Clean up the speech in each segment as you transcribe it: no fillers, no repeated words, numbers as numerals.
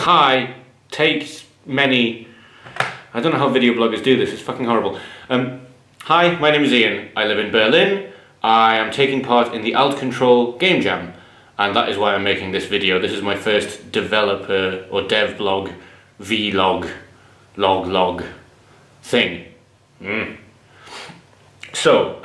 hi takes many. I don't know how video bloggers do this, it's fucking horrible. Hi, my name is Ian, I live in Berlin. I am taking part in the Ctrl Game Jam, and that is why I'm making this video. This is my first developer or dev blog, vlog, log thing. So,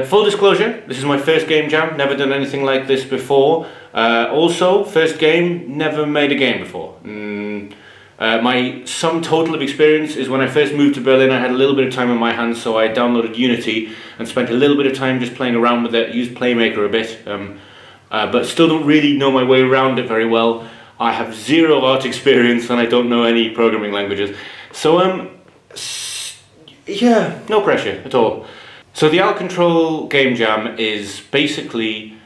full disclosure, this is my first game jam, never done anything like this before. Also, first game, never made a game before. My sum total of experience is when I first moved to Berlin, I had a little bit of time on my hands, so I downloaded Unity and spent a little bit of time just playing around with it, used Playmaker a bit, but still don't really know my way around it very well. I have zero art experience and I don't know any programming languages. So, yeah, no pressure at all. So the Ctrl Game Jam is basically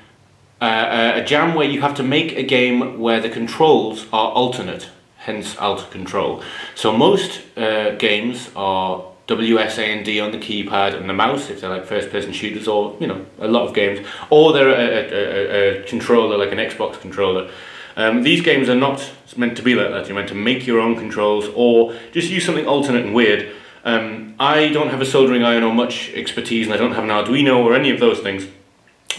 a jam where you have to make a game where the controls are alternate, hence Alt Control. So most games are W, S, A and D on the keypad and the mouse, if they're like first person shooters, or you know, a lot of games, or they're a controller like an Xbox controller. These games are not meant to be like that. You're meant to make your own controls or just use something alternate and weird. I don't have a soldering iron or much expertise, and I don't have an Arduino or any of those things,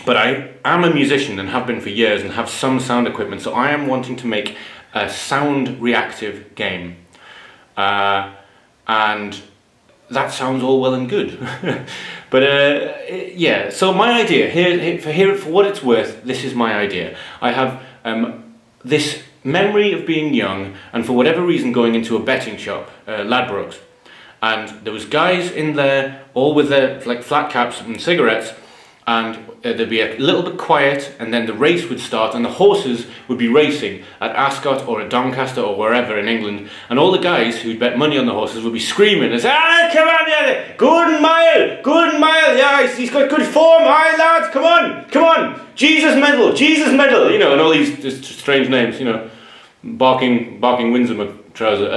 but I am a musician and have been for years and have some sound equipment, so I am wanting to make a sound reactive game. And that sounds all well and good. But yeah, so my idea, for what it's worth, this is my idea. I have this memory of being young and for whatever reason going into a betting shop, Ladbrokes, and there was guys in there all with their like flat caps and cigarettes, and there'd be a little bit quiet, and then the race would start and the horses would be racing at Ascot or at Doncaster or wherever in England, and all the guys who'd bet money on the horses would be screaming and say, "Ah, come on, yeah, good mile, yeah, he's got good form, aye lads, come on, Jesus medal, you know, and all these just strange names, you know, barking Windsor trouser,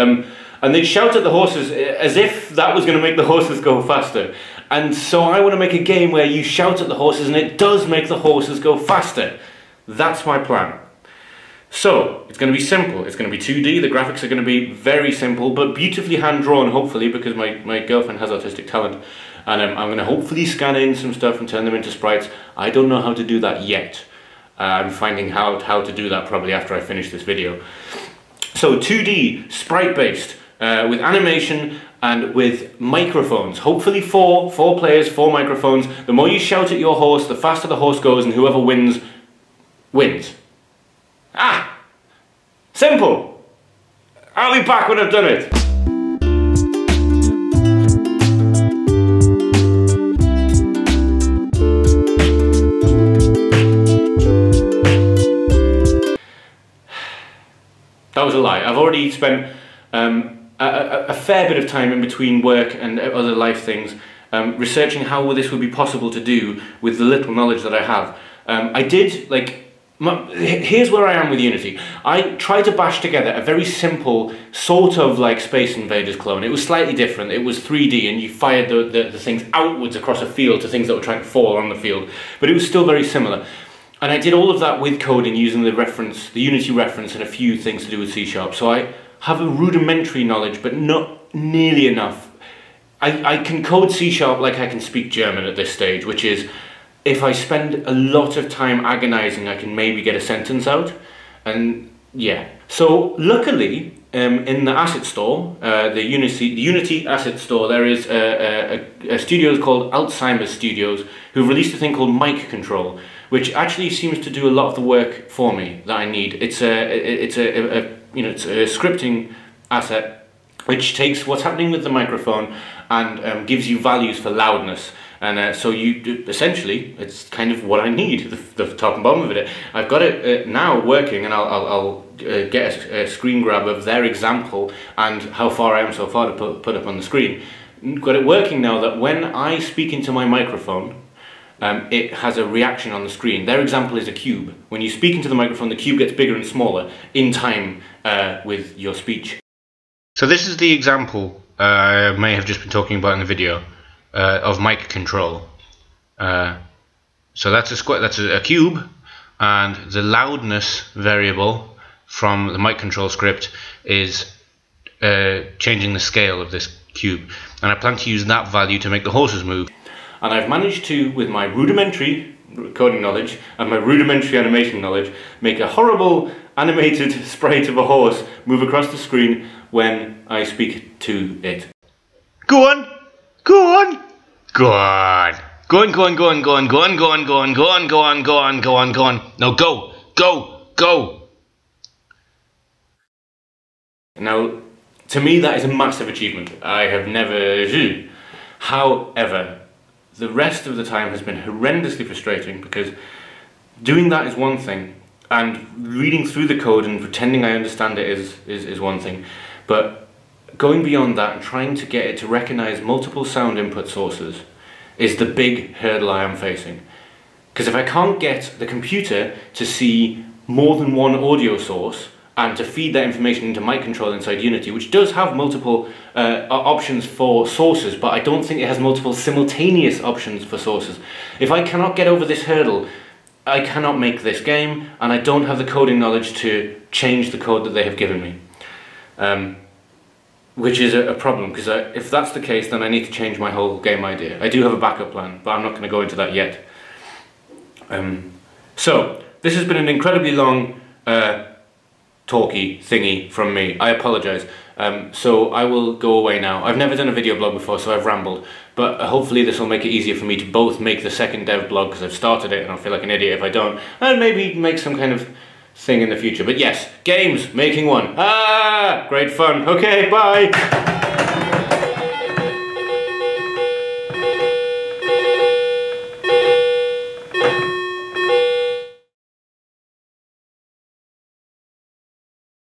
and they'd shout at the horses as if that was going to make the horses go faster. And so I want to make a game where you shout at the horses and it does make the horses go faster. That's my plan. So, it's going to be simple. It's going to be 2D. The graphics are going to be very simple, but beautifully hand-drawn, hopefully, because my girlfriend has autistic talent. And I'm going to hopefully scan in some stuff and turn them into sprites. I don't know how to do that yet. I'm finding how to do that probably after I finish this video. So, 2D, sprite-based, with animation and with microphones. Hopefully four players, 4 microphones. The more you shout at your horse, the faster the horse goes, and whoever wins, wins. Ah! Simple! I'll be back when I've done it. That was a lie. I've already spent a fair bit of time in between work and other life things researching how this would be possible to do with the little knowledge that I have. I did, like, here's where I am with Unity. I tried to bash together a very simple sort of like Space Invaders clone. It was slightly different. It was 3D and you fired the things outwards across a field to things that were trying to fall on the field, but it was still very similar. And I did all of that with coding using the Unity reference and a few things to do with C#. So I have a rudimentary knowledge, but not nearly enough. I can code C# like I can speak German at this stage, which is, if I spend a lot of time agonizing, I can maybe get a sentence out, and yeah. So luckily, in the asset store, the Unity asset store, there is a studio called Alzheimer's Studios who've released a thing called Mic Control, which actually seems to do a lot of the work for me that I need. It's a scripting asset which takes what's happening with the microphone and gives you values for loudness. And so essentially, it's kind of what I need, the top and bottom of it. I've got it now working, and I'll get a screen grab of their example and how far I am so far to put up on the screen. Got it working now that when I speak into my microphone, it has a reaction on the screen. Their example is a cube. When you speak into the microphone, the cube gets bigger and smaller in time with your speech. So this is the example I may have just been talking about in the video of mic control. So that's a cube, and the loudness variable from the mic control script is changing the scale of this cube, and I plan to use that value to make the horses move. And I've managed to, with my rudimentary coding knowledge and my rudimentary animation knowledge, make a horrible animated sprite of a horse move across the screen when I speak to it. Go on! Go on! Go on! Go on, go on, go on, go on, go on, go on, go on, go on, go on, go on, go on, go on. No, go! Go! Go! Now, to me that is a massive achievement. I have never... However, the rest of the time has been horrendously frustrating, because doing that is one thing, and reading through the code and pretending I understand it is one thing, but going beyond that and trying to get it to recognize multiple sound input sources is the big hurdle I am facing. Because if I can't get the computer to see more than one audio source and to feed that information into mic control inside Unity, which does have multiple options for sources, but I don't think it has multiple simultaneous options for sources. If I cannot get over this hurdle, I cannot make this game, and I don't have the coding knowledge to change the code that they have given me. Which is a problem, because if that's the case, then I need to change my whole game idea. I do have a backup plan, but I'm not going to go into that yet. So, this has been an incredibly long talky thingy from me. I apologise. So I will go away now. I've never done a video blog before, so I've rambled, but hopefully this will make it easier for me to both make the second dev blog, because I've started it and I'll feel like an idiot if I don't, and maybe make some kind of thing in the future. But yes, games, making one. Ah, great fun. Okay, bye.